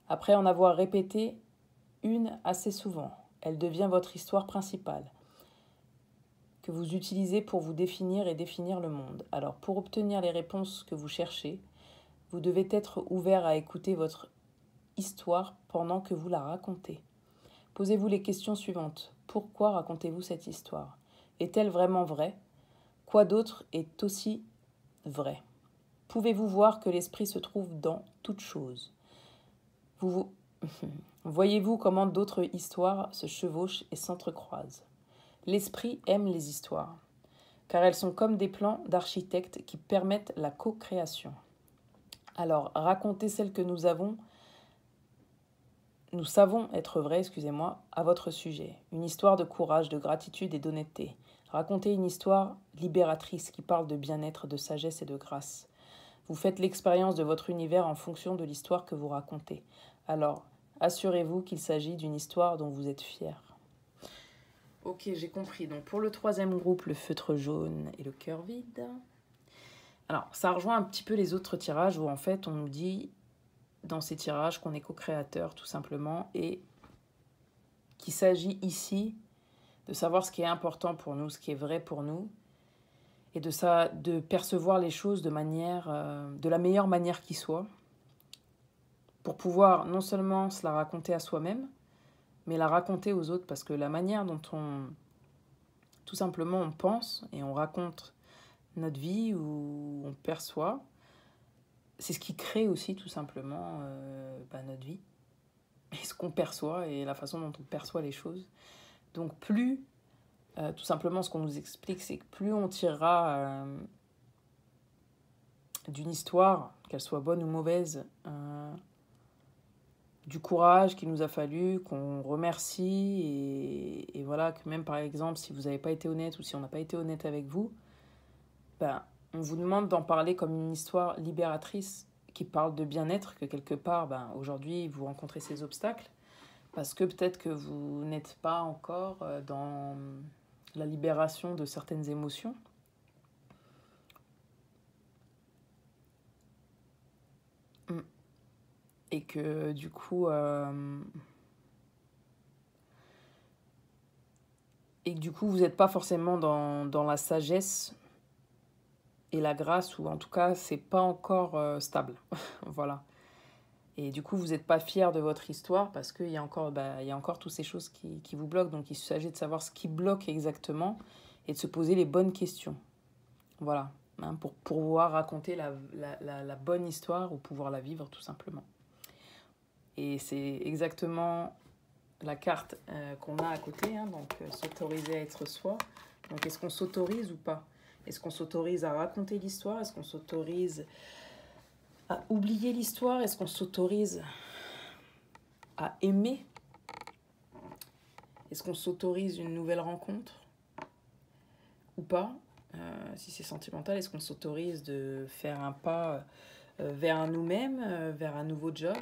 après en avoir répété une assez souvent, elle devient votre histoire principale, que vous utilisez pour vous définir et définir le monde. Alors, pour obtenir les réponses que vous cherchez, vous devez être ouvert à écouter votre histoire pendant que vous la racontez. Posez-vous les questions suivantes. Pourquoi racontez-vous cette histoire? Est-elle vraiment vraie? Quoi d'autre est aussi vrai? Pouvez-vous voir que l'esprit se trouve dans toute chose? Voyez-vous comment d'autres histoires se chevauchent et s'entrecroisent? L'esprit aime les histoires, car elles sont comme des plans d'architectes qui permettent la co-création. Alors, racontez celles que nous savons être vraies, à votre sujet. Une histoire de courage, de gratitude et d'honnêteté. Racontez une histoire libératrice qui parle de bien-être, de sagesse et de grâce. Vous faites l'expérience de votre univers en fonction de l'histoire que vous racontez. Alors, assurez-vous qu'il s'agit d'une histoire dont vous êtes fier. Ok, j'ai compris. Donc pour le troisième groupe, le feutre jaune et le cœur vide. Alors, ça rejoint un petit peu les autres tirages où en fait on nous dit dans ces tirages qu'on est co-créateur tout simplement et qu'il s'agit ici de savoir ce qui est important pour nous, ce qui est vrai pour nous et de percevoir les choses de la meilleure manière qui soit pour pouvoir non seulement se la raconter à soi-même, mais la raconter aux autres, parce que la manière dont tout simplement on pense et on raconte notre vie ou on perçoit, c'est ce qui crée aussi tout simplement notre vie, et ce qu'on perçoit et la façon dont on perçoit les choses. Donc plus, tout simplement ce qu'on nous explique, c'est que plus on tirera d'une histoire, qu'elle soit bonne ou mauvaise, du courage qu'il nous a fallu, qu'on remercie, et voilà, que même par exemple, si vous n'avez pas été honnête ou si on n'a pas été honnête avec vous, on vous demande d'en parler comme une histoire libératrice qui parle de bien-être, que quelque part, aujourd'hui, vous rencontrez ces obstacles, parce que peut-être que vous n'êtes pas encore dans la libération de certaines émotions. Et que du coup vous n'êtes pas forcément dans la sagesse et la grâce, ou en tout cas c'est pas encore stable. Voilà. Et du coup vous n'êtes pas fier de votre histoire parce qu'il y a encore toutes ces choses qui vous bloquent. Donc il s'agit de savoir ce qui bloque exactement et de se poser les bonnes questions. Voilà, pour pouvoir raconter la bonne histoire ou pouvoir la vivre tout simplement. Et c'est exactement la carte qu'on a à côté, donc s'autoriser à être soi. Donc est-ce qu'on s'autorise ou pas? Est-ce qu'on s'autorise à raconter l'histoire? Est-ce qu'on s'autorise à oublier l'histoire? Est-ce qu'on s'autorise à aimer? Est-ce qu'on s'autorise une nouvelle rencontre ou pas? Si c'est sentimental, est-ce qu'on s'autorise de faire un pas vers nous-mêmes, vers un nouveau job?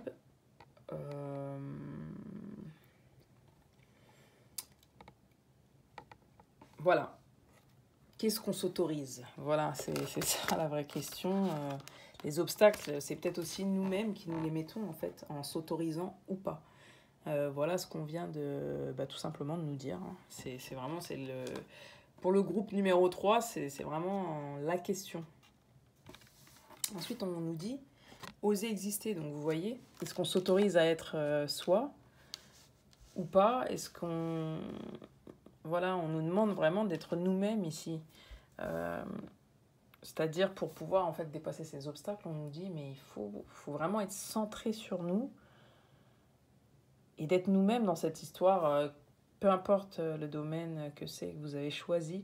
Voilà. Qu'est-ce qu'on s'autorise? Voilà, c'est ça la vraie question. Les obstacles, c'est peut-être aussi nous-mêmes qui nous les mettons en fait, en s'autorisant ou pas. Voilà ce qu'on vient de tout simplement de nous dire. C'est vraiment, pour le groupe numéro 3, c'est vraiment la question. Ensuite, on nous dit oser exister. Donc, vous voyez, est-ce qu'on s'autorise à être soi ou pas? Est-ce qu'on... Voilà, on nous demande vraiment d'être nous-mêmes ici. C'est-à-dire, pour pouvoir en fait dépasser ces obstacles, on nous dit, mais il faut vraiment être centré sur nous et d'être nous-mêmes dans cette histoire, peu importe le domaine que c'est que vous avez choisi.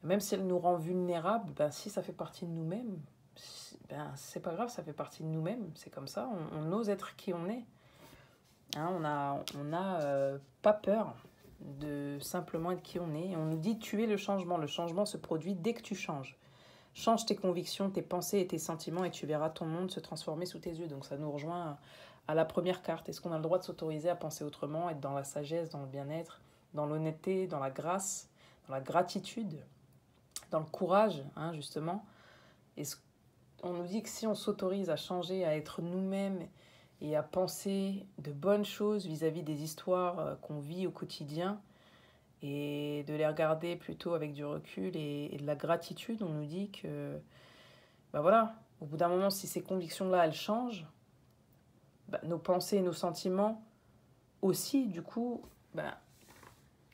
Même si elle nous rend vulnérables, ben, si ça fait partie de nous-mêmes, ben, c'est pas grave, ça fait partie de nous-mêmes, c'est comme ça, on ose être qui on est. Hein, on a pas peur de simplement être qui on est. On nous dit tu es le changement se produit dès que tu changes. Change tes convictions, tes pensées et tes sentiments et tu verras ton monde se transformer sous tes yeux. Donc ça nous rejoint à la première carte. Est-ce qu'on a le droit de s'autoriser à penser autrement, être dans la sagesse, dans le bien-être, dans l'honnêteté, dans la grâce, dans la gratitude, dans le courage, hein, justement. On nous dit que si on s'autorise à changer, à être nous-mêmes et à penser de bonnes choses vis-à-vis des histoires qu'on vit au quotidien et de les regarder plutôt avec du recul et de la gratitude, on nous dit que, ben voilà, au bout d'un moment, si ces convictions-là, elles changent, ben, nos pensées et nos sentiments aussi, du coup, ben,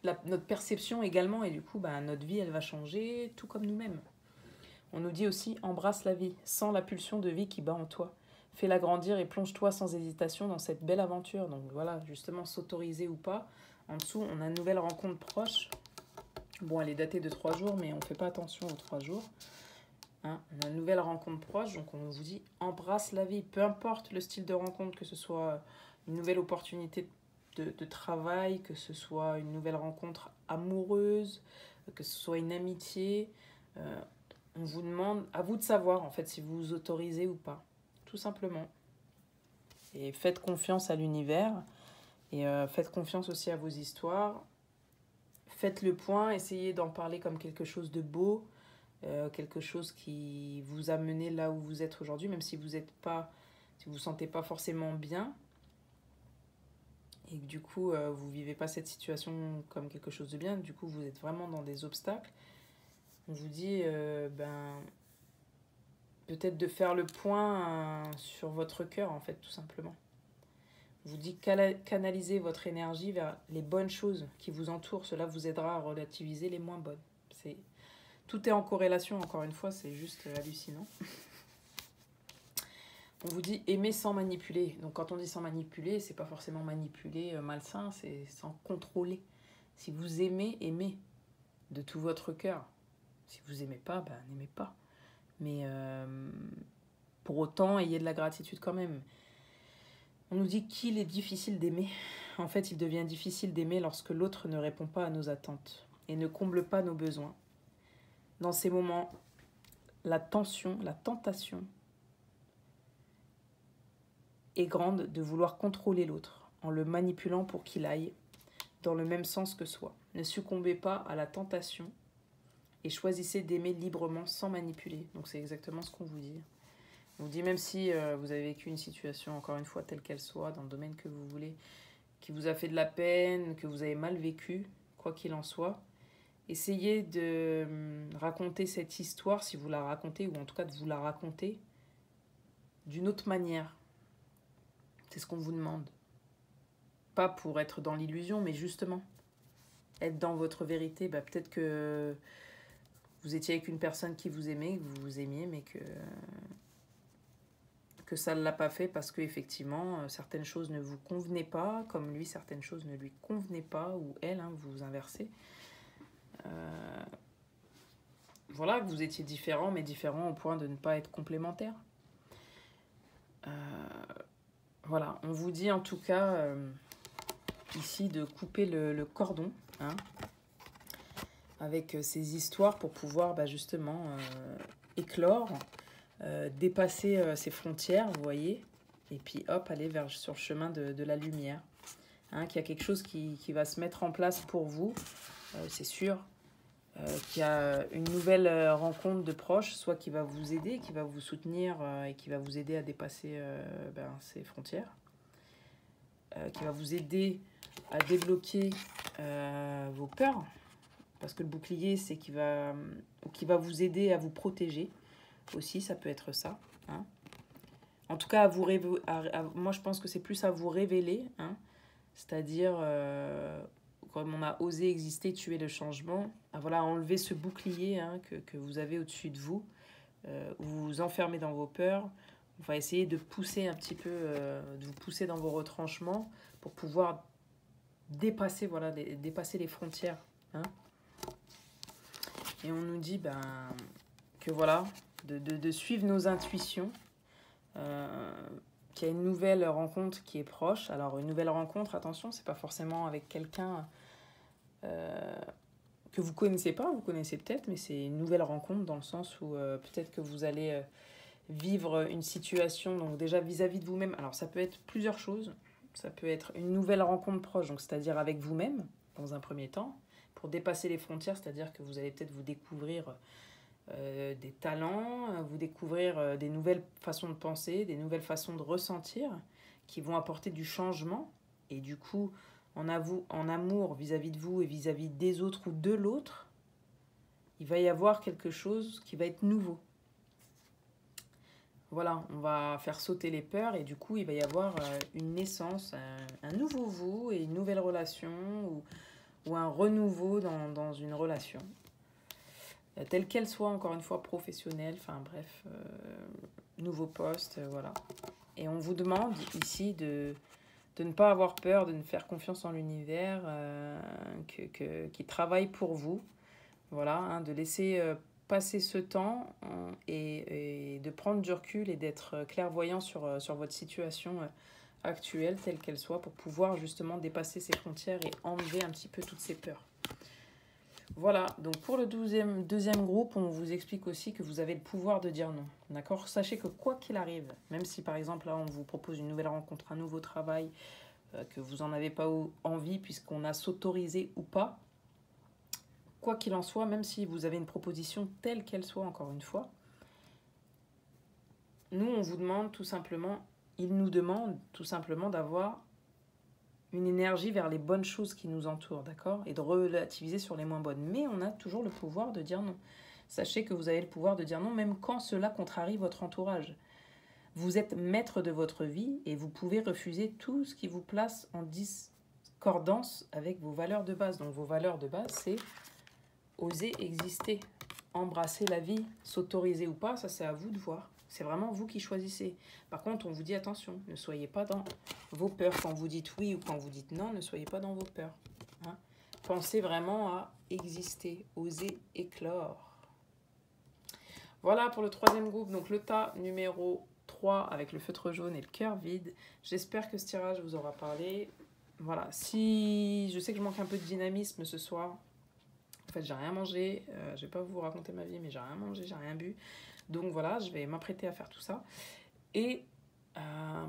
notre perception également, et du coup, ben, notre vie, elle va changer, tout comme nous-mêmes. On nous dit aussi, embrasse la vie, sens la pulsion de vie qui bat en toi. Fais-la grandir et plonge-toi sans hésitation dans cette belle aventure. Donc voilà, justement, s'autoriser ou pas. En dessous, on a une nouvelle rencontre proche. Bon, elle est datée de 3 jours, mais on ne fait pas attention aux 3 jours. Hein, on a une nouvelle rencontre proche, donc on vous dit, embrasse la vie. Peu importe le style de rencontre, que ce soit une nouvelle opportunité de travail, que ce soit une nouvelle rencontre amoureuse, que ce soit une amitié... on vous demande, à vous de savoir en fait si vous vous autorisez ou pas, tout simplement. Et faites confiance à l'univers et faites confiance aussi à vos histoires. Faites le point, essayez d'en parler comme quelque chose de beau, quelque chose qui vous a mené là où vous êtes aujourd'hui, même si vous êtes pas, si vous sentez pas forcément bien et que du coup vous vivez pas cette situation comme quelque chose de bien, du coup vous êtes vraiment dans des obstacles. On vous dit peut-être de faire le point sur votre cœur, en fait, tout simplement. On vous dit canaliser votre énergie vers les bonnes choses qui vous entourent. Cela vous aidera à relativiser les moins bonnes. Tout est en corrélation, encore une fois, c'est juste hallucinant. On vous dit aimer sans manipuler. Donc quand on dit sans manipuler, c'est pas forcément manipuler malsain, c'est sans contrôler. Si vous aimez, aimez de tout votre cœur. Si vous aimez pas, ben n'aimez pas. Mais pour autant, ayez de la gratitude quand même. On nous dit qu'il est difficile d'aimer. En fait, il devient difficile d'aimer lorsque l'autre ne répond pas à nos attentes et ne comble pas nos besoins. Dans ces moments, la tentation est grande de vouloir contrôler l'autre en le manipulant pour qu'il aille dans le même sens que soi. Ne succombez pas à la tentation et choisissez d'aimer librement sans manipuler. Donc c'est exactement ce qu'on vous dit. On vous dit même si vous avez vécu une situation, encore une fois, telle qu'elle soit, dans le domaine que vous voulez, qui vous a fait de la peine, que vous avez mal vécu, quoi qu'il en soit, essayez de raconter cette histoire, si vous la racontez, ou en tout cas de vous la raconter d'une autre manière. C'est ce qu'on vous demande. Pas pour être dans l'illusion, mais justement, être dans votre vérité. Bah, peut-être que vous étiez avec une personne qui vous aimait, que vous vous aimiez, mais que ça ne l'a pas fait parce qu'effectivement, certaines choses ne vous convenaient pas, comme lui, certaines choses ne lui convenaient pas, ou elle, hein, vous vous inversez. Voilà, que vous étiez différents, mais différents au point de ne pas être complémentaires. Voilà, on vous dit en tout cas ici de couper le cordon, hein, avec ces histoires pour pouvoir justement éclore, dépasser ces frontières, vous voyez, et puis hop, aller sur le chemin de la lumière. Hein, qu'il y a quelque chose qui va se mettre en place pour vous, c'est sûr, qu'il y a une nouvelle rencontre de proches, soit qui va vous aider, qui va vous soutenir et qui va vous aider à dépasser ces frontières, qui va vous aider à débloquer vos peurs, parce que le bouclier, c'est qui va vous aider à vous protéger aussi, ça peut être ça. Hein. En tout cas, moi je pense que c'est plus à vous révéler, hein. C'est-à-dire, comme on a osé exister, tuer le changement, voilà, enlever ce bouclier, hein, que vous avez au-dessus de vous, vous vous enfermez dans vos peurs. On va essayer de pousser un petit peu, de vous pousser dans vos retranchements pour pouvoir dépasser, voilà, dépasser les frontières. Hein. Et on nous dit que voilà, de suivre nos intuitions, qu'il y a une nouvelle rencontre qui est proche. Alors une nouvelle rencontre, attention, c'est pas forcément avec quelqu'un que vous connaissez pas, vous connaissez peut-être, mais c'est une nouvelle rencontre dans le sens où peut-être que vous allez vivre une situation, donc déjà vis-à-vis de vous-même. Alors ça peut être plusieurs choses. Ça peut être une nouvelle rencontre proche, donc c'est-à-dire avec vous-même, dans un premier temps, pour dépasser les frontières, c'est-à-dire que vous allez peut-être vous découvrir des talents, vous découvrir des nouvelles façons de penser, des nouvelles façons de ressentir, qui vont apporter du changement, et du coup, en amour vis-à-vis de vous et vis-à-vis des autres ou de l'autre, il va y avoir quelque chose qui va être nouveau. Voilà, on va faire sauter les peurs et du coup, il va y avoir une naissance, un nouveau vous et une nouvelle relation ou un renouveau dans une relation. Telle qu'elle soit, encore une fois, professionnelle, enfin bref, nouveau poste, voilà. Et on vous demande ici de ne pas avoir peur, de ne faire confiance en l'univers, qui travaille pour vous, voilà, hein, de laisser passer ce temps et de prendre du recul et d'être clairvoyant sur votre situation actuelle, telle qu'elle soit, pour pouvoir justement dépasser ces frontières et enlever un petit peu toutes ces peurs. Voilà, donc pour le deuxième groupe, on vous explique aussi que vous avez le pouvoir de dire non. D'accord ? Sachez que quoi qu'il arrive, même si par exemple là on vous propose une nouvelle rencontre, un nouveau travail, que vous n'en avez pas envie puisqu'on a s'autorisé ou pas, quoi qu'il en soit, même si vous avez une proposition telle qu'elle soit, encore une fois, nous on vous demande tout simplement, il nous demande tout simplement d'avoir une énergie vers les bonnes choses qui nous entourent, d'accord ? Et de relativiser sur les moins bonnes. Mais on a toujours le pouvoir de dire non. Sachez que vous avez le pouvoir de dire non, même quand cela contrarie votre entourage. Vous êtes maître de votre vie et vous pouvez refuser tout ce qui vous place en discordance avec vos valeurs de base. Donc vos valeurs de base, c'est oser exister, embrasser la vie, s'autoriser ou pas, ça c'est à vous de voir. C'est vraiment vous qui choisissez. Par contre, on vous dit attention, ne soyez pas dans vos peurs. Quand vous dites oui ou quand vous dites non, ne soyez pas dans vos peurs. Hein. Pensez vraiment à exister, oser éclore. Voilà pour le troisième groupe, donc le tas numéro 3 avec le feutre jaune et le cœur vide. J'espère que ce tirage vous aura parlé. Voilà, si je sais que je manque un peu de dynamisme ce soir, en fait j'ai rien mangé, je vais pas vous raconter ma vie, mais j'ai rien mangé, j'ai rien bu. Donc voilà, je vais m'apprêter à faire tout ça. Et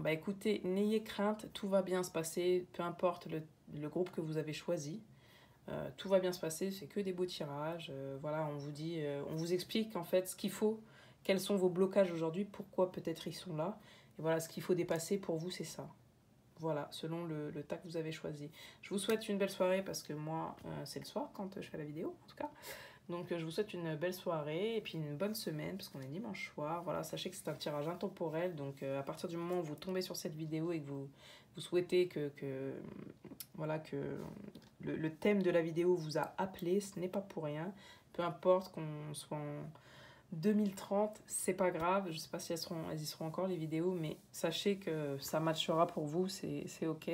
écoutez, n'ayez crainte, tout va bien se passer, peu importe le groupe que vous avez choisi. Tout va bien se passer, c'est que des beaux tirages. Voilà, on vous dit, on vous explique en fait ce qu'il faut, quels sont vos blocages aujourd'hui, pourquoi peut-être ils sont là. Et voilà, ce qu'il faut dépasser pour vous, c'est ça. Voilà, selon le tas que vous avez choisi. Je vous souhaite une belle soirée parce que moi, c'est le soir quand je fais la vidéo, en tout cas. Donc je vous souhaite une belle soirée et puis une bonne semaine parce qu'on est dimanche soir. Voilà, sachez que c'est un tirage intemporel. Donc à partir du moment où vous tombez sur cette vidéo et que vous souhaitez que le thème de la vidéo vous a appelé, ce n'est pas pour rien. Peu importe qu'on soit en 2030, c'est pas grave. Je sais pas si elles y seront encore les vidéos, mais sachez que ça matchera pour vous, c'est ok.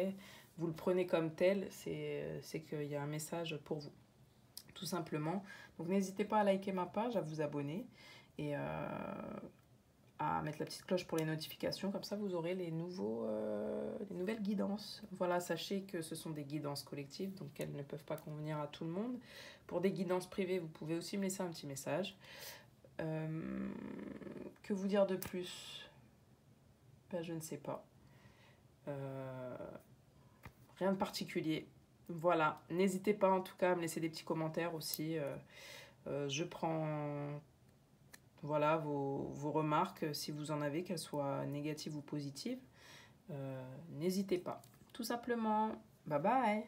Vous le prenez comme tel, c'est qu'il y a un message pour vous. Tout simplement. Donc n'hésitez pas à liker ma page, à vous abonner et à mettre la petite cloche pour les notifications. Comme ça, vous aurez les nouvelles guidances. Voilà, sachez que ce sont des guidances collectives, donc elles ne peuvent pas convenir à tout le monde. Pour des guidances privées, vous pouvez aussi me laisser un petit message. Que vous dire de plus ? Je ne sais pas. Rien de particulier. Voilà, n'hésitez pas en tout cas à me laisser des petits commentaires aussi. Je prends vos remarques, si vous en avez, qu'elles soient négatives ou positives. N'hésitez pas. Tout simplement, bye bye.